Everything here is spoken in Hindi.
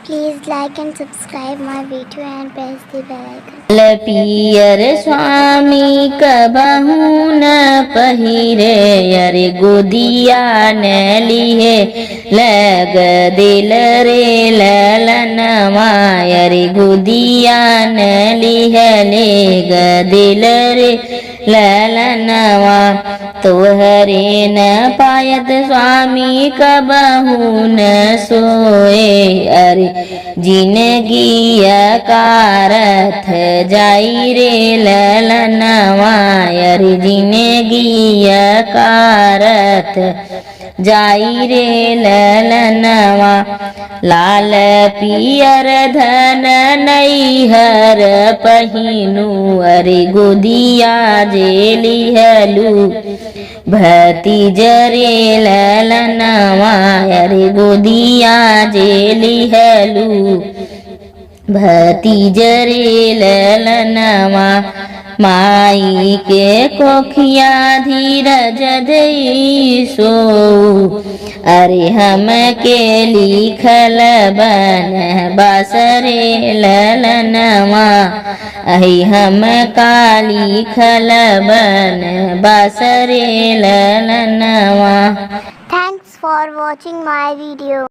Please like and subscribe my video and press the bell icon. पियर स्वामी कबहू न पहिरे अरे गोदिया न लिहे लग दिल रे ललनवा अरे गोदिया न लिहे लेग दिल रे ललनवा तोहरे न पायत स्वामी कबहू न सोए अरे जिंदगी कारथ जाई रे ललनवा अरे जिंदगी कारथ जाई रे ललनवा लाल पियर धन नैहर पहिनु अरे गोदिया जेली हलू भतीजरे ललनवा अरे गोदिया जेली हलू भतीजरे ललनवा माई के कोखिया धीरज दई सो अरे हम के लिखल बन बसरे ललनवा अहि हम का लिखल बन बसरे ललनवा। Thanks for watching my video.